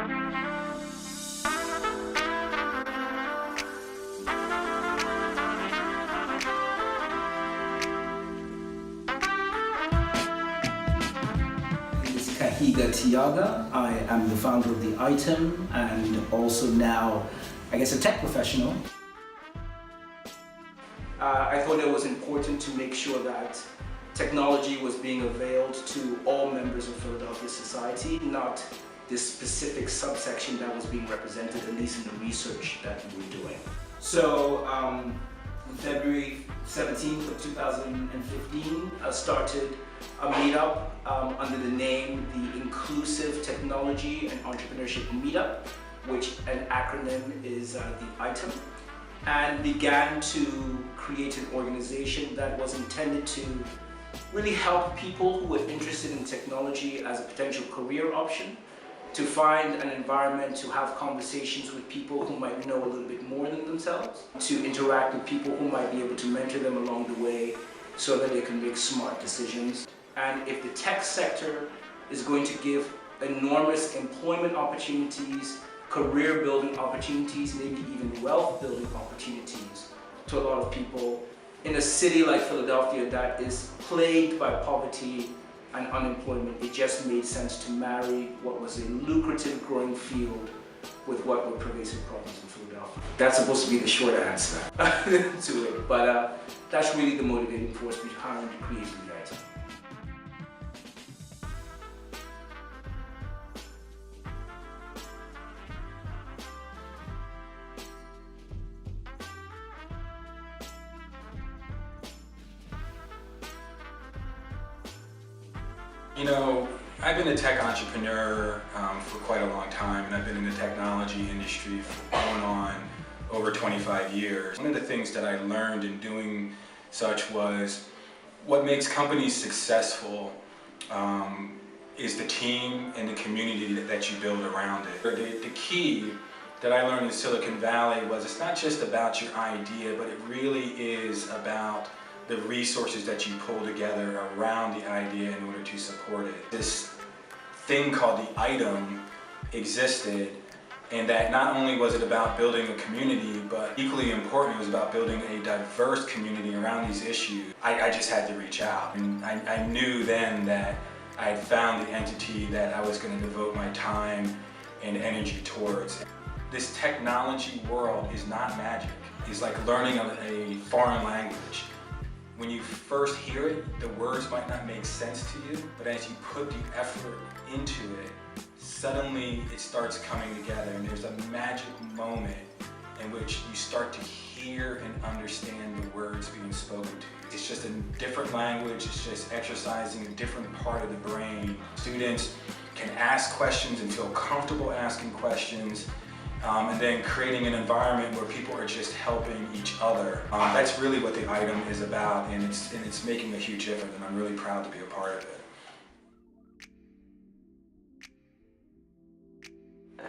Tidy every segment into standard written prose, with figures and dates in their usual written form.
Kahiga Tiaga. I am the founder of The Item and also now, I guess, a tech professional. I thought it was important to make sure that technology was being availed to all members of Philadelphia society, not this specific subsection that was being represented, at least in the research that we were doing. So, February 17th of 2015, I started a meetup under the name the Inclusive Technology and Entrepreneurship Meetup, which an acronym is the ITEM, and began to create an organization that was intended to really help people who were interested in technology as a potential career option, to find an environment to have conversations with people who might know a little bit more than themselves, to interact with people who might be able to mentor them along the way so that they can make smart decisions. And if the tech sector is going to give enormous employment opportunities, career building opportunities, maybe even wealth building opportunities to a lot of people in a city like Philadelphia that is plagued by poverty and unemployment, it just made sense to marry what was a lucrative growing field with what were pervasive problems in Philadelphia. That's supposed to be the short answer to it, but that's really the motivating force behind creating the item. You know, I've been a tech entrepreneur for quite a long time, and I've been in the technology industry for going on over 25 years. One of the things that I learned in doing such was what makes companies successful is the team and the community that you build around it. The key that I learned in Silicon Valley was it's not just about your idea, but it really is about the resources that you pull together around the idea in order to support it. This thing called the item existed, and that not only was it about building a community, but equally important, it was about building a diverse community around these issues. I just had to reach out, and I knew then that I had found the entity that I was going to devote my time and energy towards. This technology world is not magic. It's like learning a foreign language. When you first hear it, the words might not make sense to you, but as you put the effort into it, suddenly it starts coming together, and there's a magic moment in which you start to hear and understand the words being spoken to you. It's just a different language, it's just exercising a different part of the brain. Students can ask questions and feel comfortable asking questions, and then creating an environment where people are just helping each other. That's really what the item is about, and it's making a huge difference, and I'm really proud to be a part of it.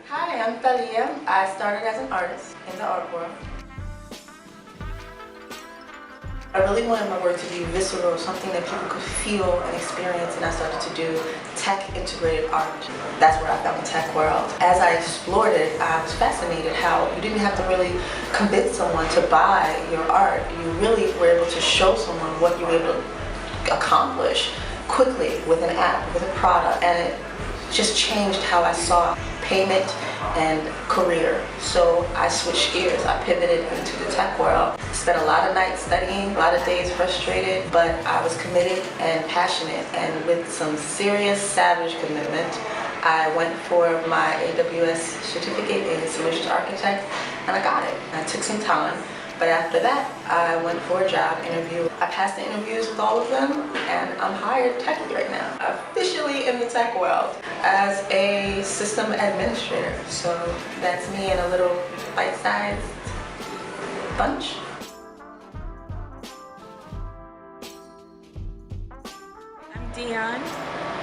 Hi, I'm Thalia. I started as an artist in the art world. I really wanted my work to be visceral, something that people could feel and experience, and I started to do tech-integrated art. That's where I found the tech world. As I explored it, I was fascinated how you didn't have to really convince someone to buy your art. You really were able to show someone what you were able to accomplish quickly with an app, with a product, and it just changed how I saw payment and career. So I switched gears. I pivoted into the tech world. Spent a lot of nights studying, a lot of days frustrated, but I was committed and passionate, and with some serious, savage commitment, I went for my AWS certificate in Solutions Architect, and I got it. I took some time, but after that, I went for a job interview. I passed the interviews with all of them, and I'm hired techie right now, officially in the tech world as a system administrator. So that's me in a little bite-sized bunch. I'm Dion.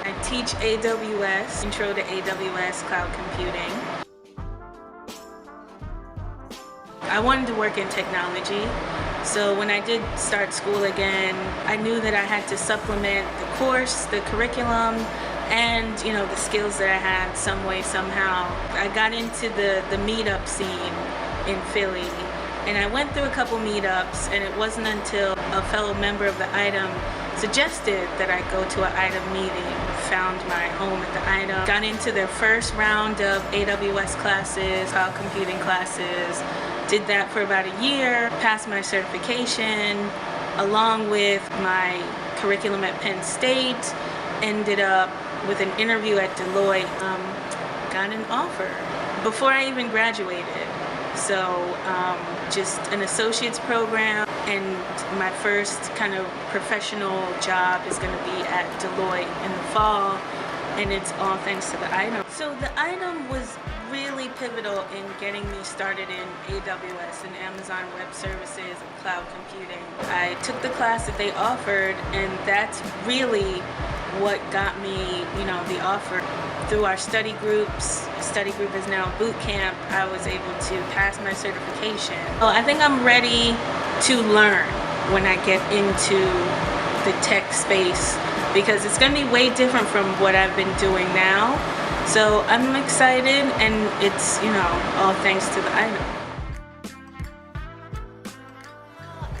I teach AWS, Intro to AWS Cloud Computing. I wanted to work in technology, so when I did start school again, I knew that I had to supplement the course, the curriculum, and the skills that I had some way, somehow. I got into the meetup scene in Philly, and I went through a couple meetups, and it wasn't until a fellow member of the ITEM suggested that I go to an ITEM meeting. Found my home at the ITEM, got into their first round of AWS classes, cloud computing classes, did that for about a year, passed my certification, along with my curriculum at Penn State, ended up with an interview at Deloitte, got an offer before I even graduated. So just an associate's program, and my first kind of professional job is going to be at Deloitte in the fall, and it's all thanks to the ITEM. So the ITEM was really pivotal in getting me started in AWS and Amazon Web Services and cloud computing. I took the class that they offered, and that's really what got me, the offer. Through our study groups, study group is now boot camp, I was able to pass my certification. Well, I think I'm ready to learn when I get into the tech space, because it's going to be way different from what I've been doing now. So I'm excited, and it's, all thanks to the ITEM.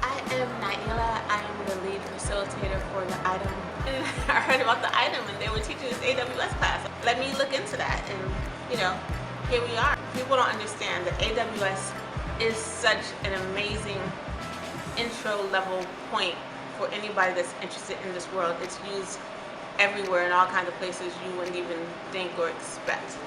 I am Naila. I am the lead facilitator for the ITEM. And I heard about the ITEM, and they were teaching this AWS class. Let me look into that, and here we are. People don't understand that AWS is such an amazing intro level point for anybody that's interested in this world. It's used everywhere in all kinds of places you wouldn't even think or expect.